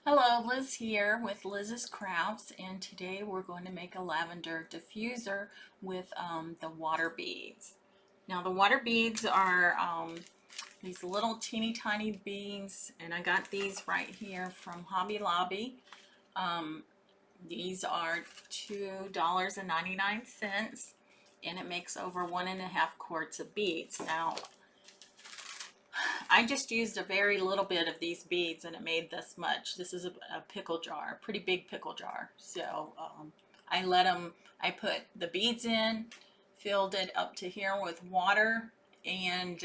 Hello, Liz here with Liz's Crafts, and today we're going to make a lavender diffuser with the water beads. Now the water beads are these little teeny tiny beads, and I got these right here from Hobby Lobby. These are $2.99, and it makes over 1.5 quarts of beads. Now I just used a very little bit of these beads and it made this much. This is a pickle jar, a pretty big pickle jar. So I put the beads in, filled it up to here with water, and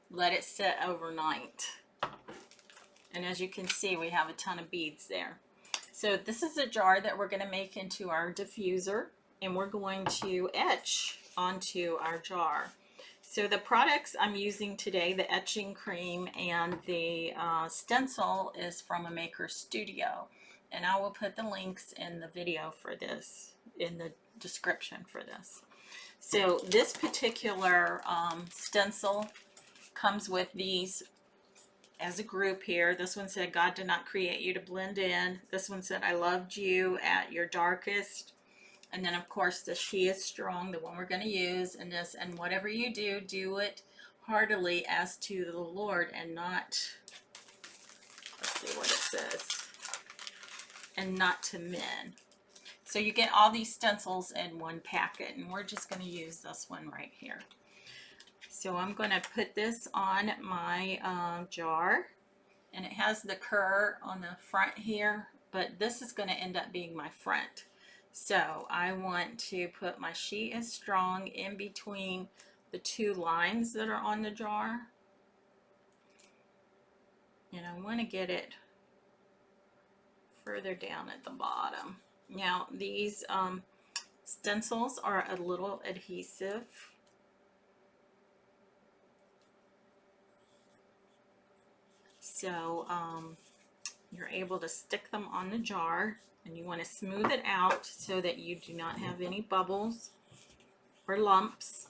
let it sit overnight. And as you can see, we have a ton of beads there. So this is a jar that we're going to make into our diffuser, and we're going to etch onto our jar. So the products I'm using today, the etching cream and the stencil, is from a maker studio. And I will put the links in the video for this, in the description for this. So this particular stencil comes with these as a group here. This one said, God did not create you to blend in. This one said, I loved you at your darkest. And then of course the She is Strong, the one we're going to use in this. And whatever you do, do it heartily as to the Lord and not, let's see what it says, and not to men. So you get all these stencils in one packet, and we're just going to use this one right here. So I'm going to put this on my jar, and it has the cur on the front here, but this is going to end up being my front. So I want to put my She is Strong in between the two lines that are on the jar. And I want to get it further down at the bottom. Now these stencils are a little adhesive. So you're able to stick them on the jar, and you want to smooth it out so that you do not have any bubbles or lumps.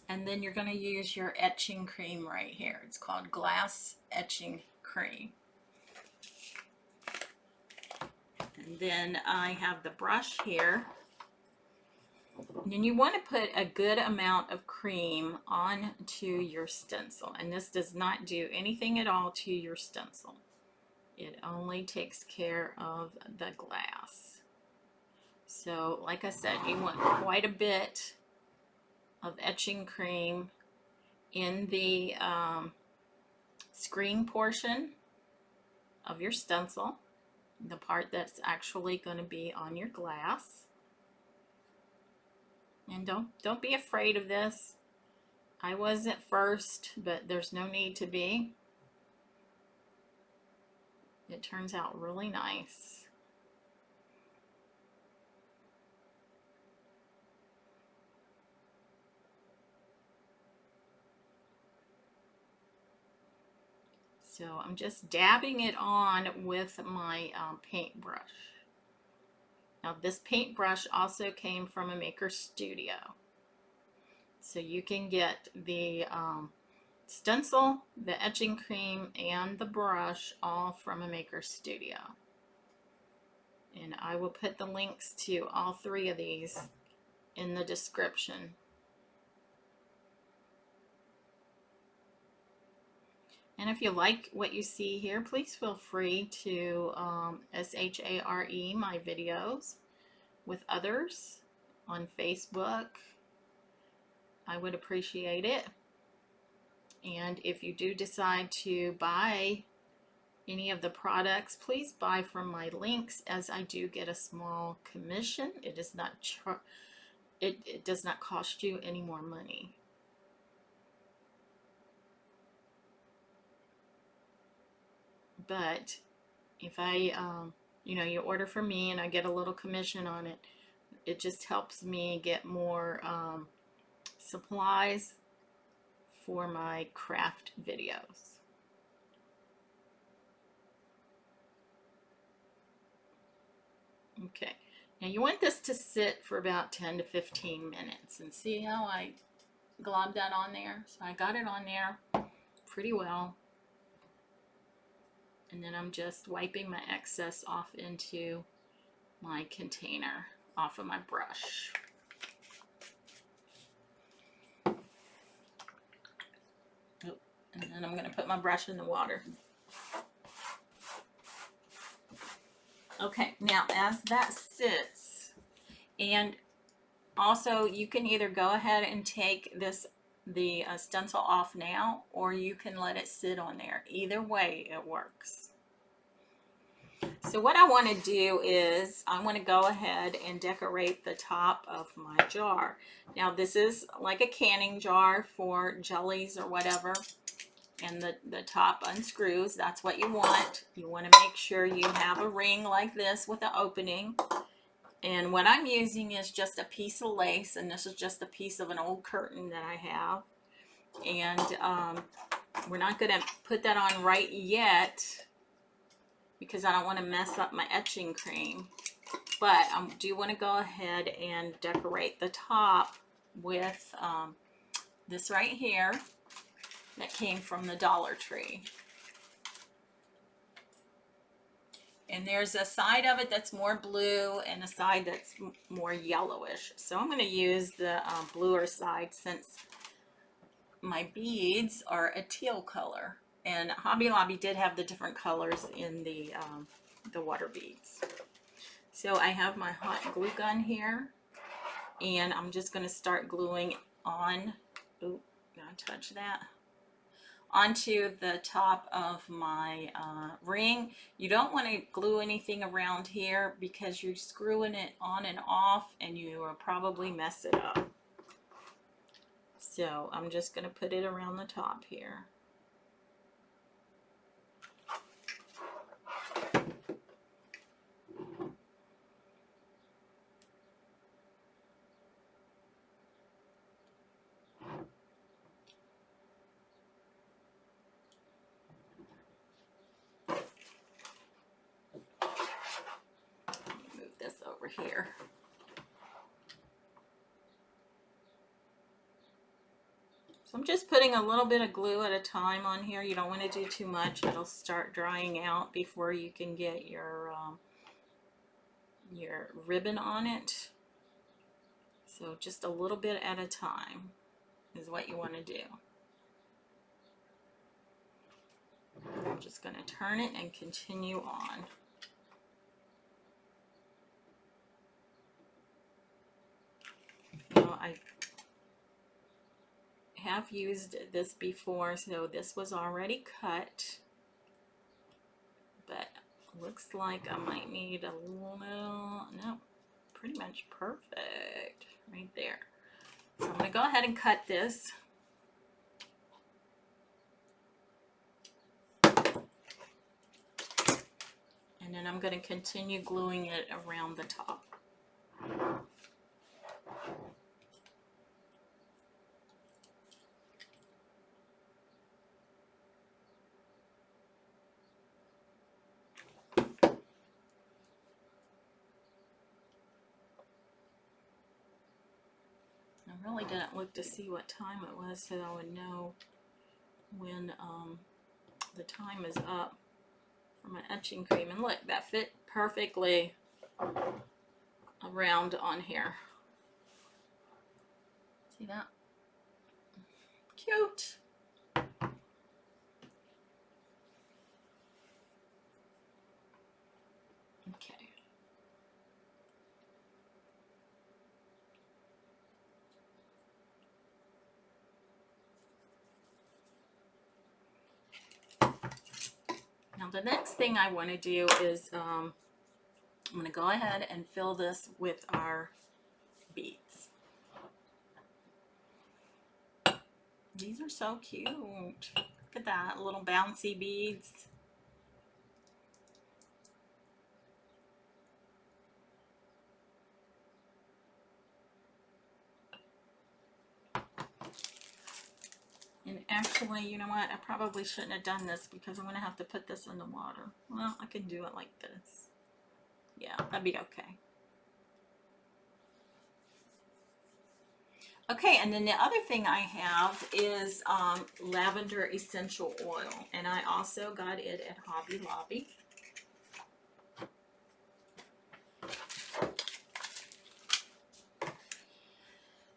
And then you're going to use your etching cream right here. It's called glass etching cream. And then I have the brush here. And then you want to put a good amount of cream onto your stencil. And this does not do anything at all to your stencil. It only takes care of the glass. So like I said, you want quite a bit of etching cream in the screen portion of your stencil, the part that's actually going to be on your glass. And don't be afraid of this. I was at first, but there's no need to be. It turns out really nice. So I'm just dabbing it on with my paintbrush. Now this paintbrush also came from a maker studio. So you can get the stencil, the etching cream, and the brush all from a maker studio. And I will put the links to all three of these in the description. And if you like what you see here, please feel free to share my videos with others on Facebook. I would appreciate it. And if you do decide to buy any of the products, please buy from my links, as I do get a small commission. It does not it does not cost you any more money. But if I you order from me and I get a little commission on it, it just helps me get more supplies for my craft videos. Okay, now you want this to sit for about 10 to 15 minutes, and see how I globbed that on there? So I got it on there pretty well. And then I'm just wiping my excess off into my container off of my brush. And then I'm going to put my brush in the water. Okay, now as that sits, and also you can either go ahead and take the stencil off now, or you can let it sit on there. Either way it works. So what I want to do is I want to go ahead and decorate the top of my jar. Now this is like a canning jar for jellies or whatever, and the top unscrews. That's what you want. You want to make sure you have a ring like this with an opening. And what I'm using is just a piece of lace, and this is just a piece of an old curtain that I have. And we're not going to put that on right yet because I don't want to mess up my etching cream. But I do want to go ahead and decorate the top with this right here that came from the Dollar Tree. And there's a side of it that's more blue and a side that's more yellowish. So I'm going to use the bluer side since my beads are a teal color. And Hobby Lobby did have the different colors in the water beads. So I have my hot glue gun here, and I'm just going to start gluing on, ooh, gotta touch that, onto the top of my ring. You don't want to glue anything around here because you're screwing it on and off and you will probably mess it up. So I'm just going to put it around the top here. Move this over here. So I'm just putting a little bit of glue at a time on here. You don't want to do too much. It'll start drying out before you can get your ribbon on it. So just a little bit at a time is what you want to do. I'm just going to turn it and continue on. Now I have used this before, so this was already cut, but looks like I might need a little, no, pretty much perfect right there. So I'm going to go ahead and cut this. And then I'm going to continue gluing it around the top. I really didn't look to see what time it was so I would know when the time is up for my etching cream. And look, that fit perfectly around on here. See that? Cute. Okay. Now the next thing I want to do is I'm going to go ahead and fill this with our beads. These are so cute. Look at that, little bouncy beads. And actually, you know what? I probably shouldn't have done this because I'm going to have to put this in the water. Well, I can do it like this. Yeah, that'd be okay. Okay, and then the other thing I have is lavender essential oil, and I also got it at Hobby Lobby.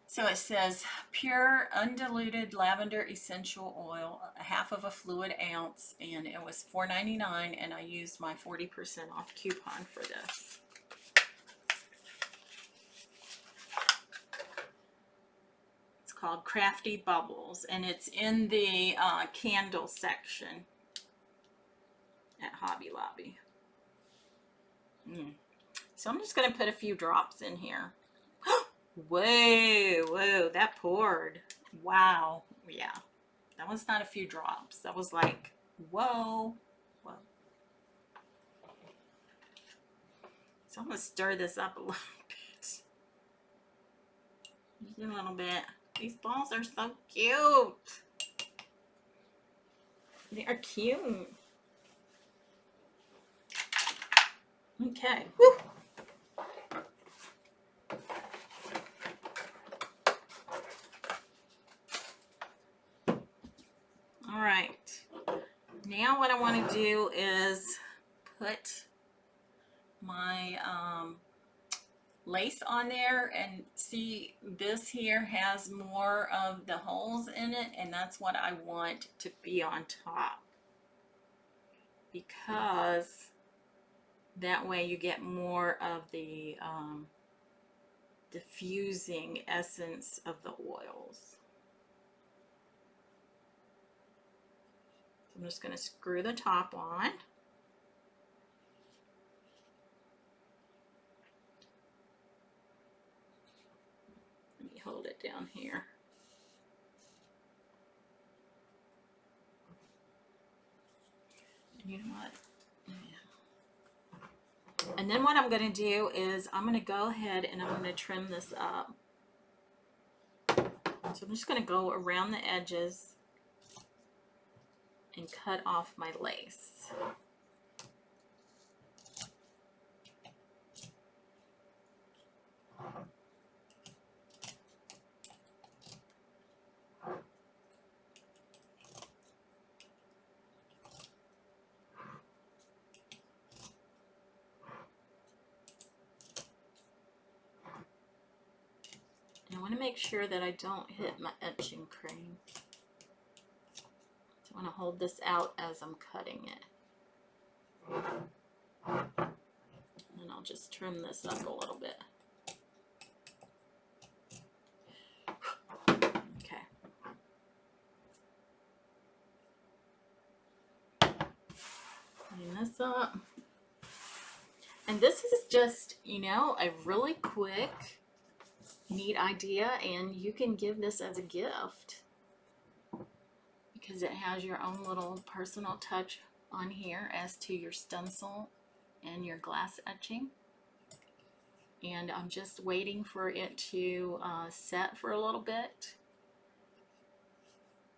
So it says pure undiluted lavender essential oil, a half of a fluid ounce, and it was $4.99, and I used my 40% off coupon for this. Called Crafty Bubbles, and it's in the candle section at Hobby Lobby. So I'm just going to put a few drops in here. Whoa, whoa, that poured. Wow. Yeah, that was not a few drops. That was like, whoa, whoa. So I'm going to stir this up a little bit. Just a little bit. These balls are so cute. They are cute. Okay. Woo. All right. Now what I want to do is put my lace on there, and see, this here has more of the holes in it, and that's what I want to be on top, because that way you get more of the diffusing essence of the oils. So I'm just going to screw the top on. Let me hold it down here. You know what? And then what I'm going to do is I'm going to go ahead and I'm going to trim this up. So I'm just going to go around the edges and cut off my lace. I want to make sure that I don't hit my etching cream. So I want to hold this out as I'm cutting it. And I'll just trim this up a little bit. Okay. Clean this up. And this is just, you know, a really quick, neat idea, and you can give this as a gift because it has your own little personal touch on here as to your stencil and your glass etching. And I'm just waiting for it to set for a little bit.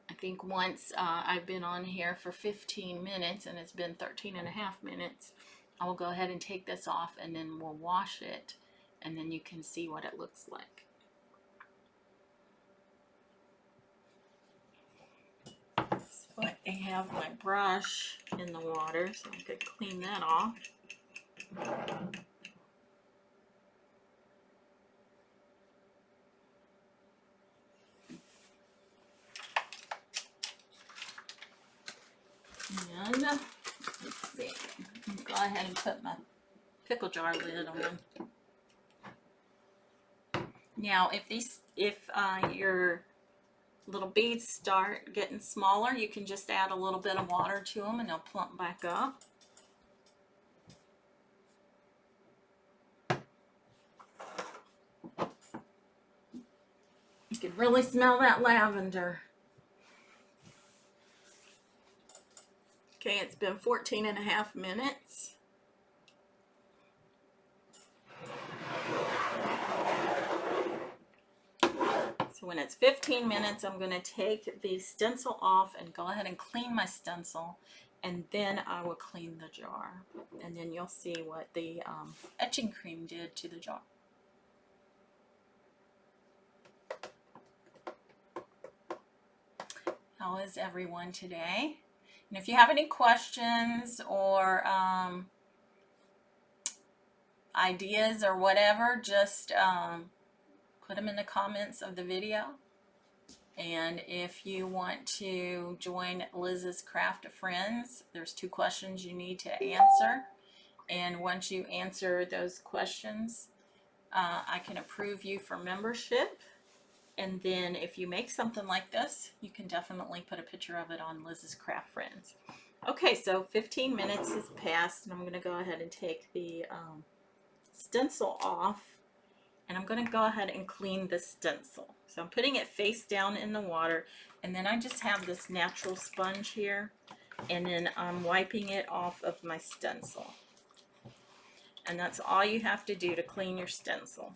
I think once I've been on here for 15 minutes and it's been 13 and a half minutes, I will go ahead and take this off, and then we'll wash it, and then you can see what it looks like. So I have my brush in the water so I could clean that off. And let's see, I'll go ahead and put my pickle jar lid on. Now, if your little beads start getting smaller, you can just add a little bit of water to them and they'll plump back up. You can really smell that lavender. Okay, it's been 14 and a half minutes. So when it's 15 minutes, I'm going to take the stencil off and go ahead and clean my stencil, and then I will clean the jar. And then you'll see what the etching cream did to the jar. How is everyone today? And if you have any questions or ideas or whatever, just put them in the comments of the video. And if you want to join Liz's Craft of Friends, there's 2 questions you need to answer. And once you answer those questions, I can approve you for membership. And then if you make something like this, you can definitely put a picture of it on Liz's Craft Friends. Okay, so 15 minutes has passed, and I'm going to go ahead and take the stencil off, and I'm going to go ahead and clean the stencil. So I'm putting it face down in the water, and then I just have this natural sponge here, and then I'm wiping it off of my stencil. And that's all you have to do to clean your stencil.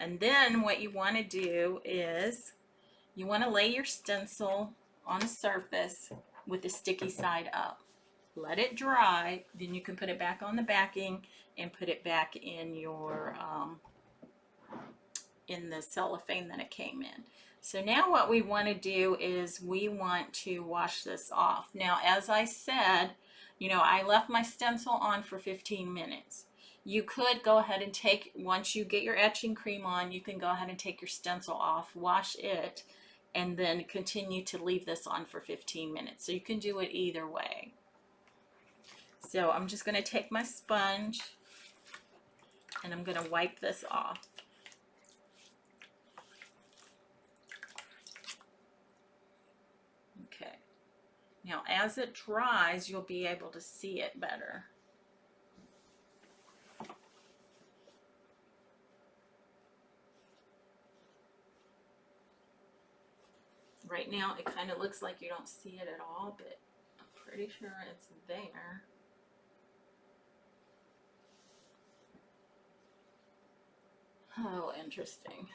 And then what you want to do is you want to lay your stencil on a surface with the sticky side up. Let it dry, then you can put it back on the backing and put it back in your in the cellophane that it came in. So now what we want to do is we want to wash this off. Now, as I said, you know, I left my stencil on for 15 minutes. You could go ahead and take, once you get your etching cream on, you can go ahead and take your stencil off, wash it, and then continue to leave this on for 15 minutes. So you can do it either way. So I'm just going to take my sponge and I'm going to wipe this off. Okay. Now as it dries, you'll be able to see it better. Right now it kind of looks like you don't see it at all, but I'm pretty sure it's there. Oh, interesting.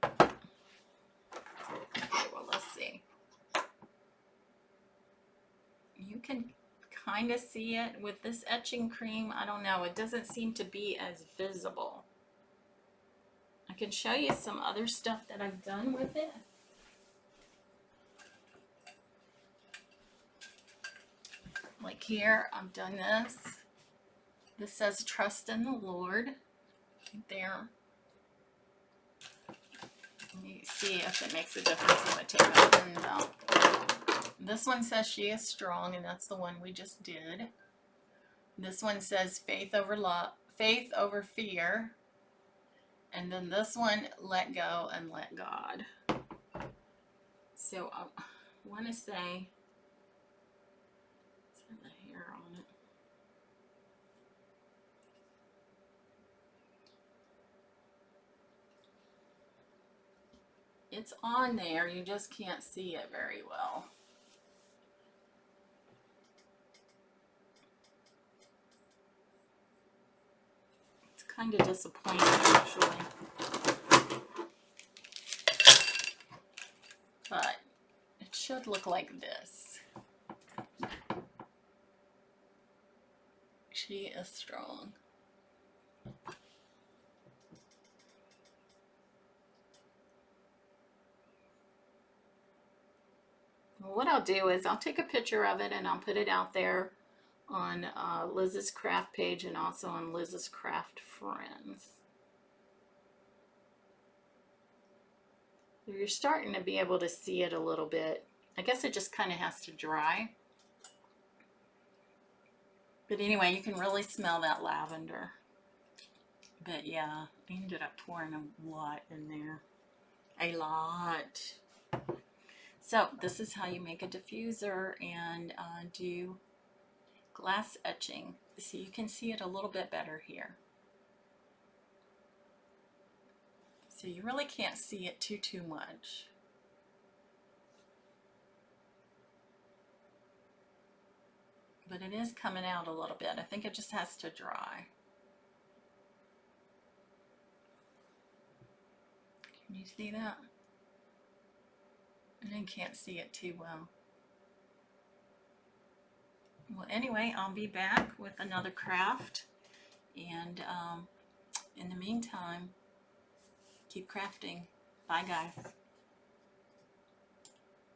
Okay, well, let's see. You can kind of see it with this etching cream. I don't know, it doesn't seem to be as visible. I can show you some other stuff that I've done with it. Like here, I've done this. This says trust in the Lord. Right there. Let me see if it makes a difference if I take my pins out. This one says she is strong, and that's the one we just did. This one says faith over love, faith over fear. And then this one, let go and let God. So I want to say, is there the hair on it? It's on there, you just can't see it very well. It's kind of disappointing, actually. But it should look like this. She is strong. What I'll do is I'll take a picture of it and I'll put it out there on Liz's Craft page and also on Liz's Craft Friends. You're starting to be able to see it a little bit. I guess it just kind of has to dry. But anyway, you can really smell that lavender. But yeah, I ended up pouring a lot in there. A lot. So this is how you make a diffuser and do glass etching. So you can see it a little bit better here. So you really can't see it too much. But it is coming out a little bit. I think it just has to dry. Can you see that? I can't see it too well. Well, anyway, I'll be back with another craft, and in the meantime, keep crafting. Bye, guys.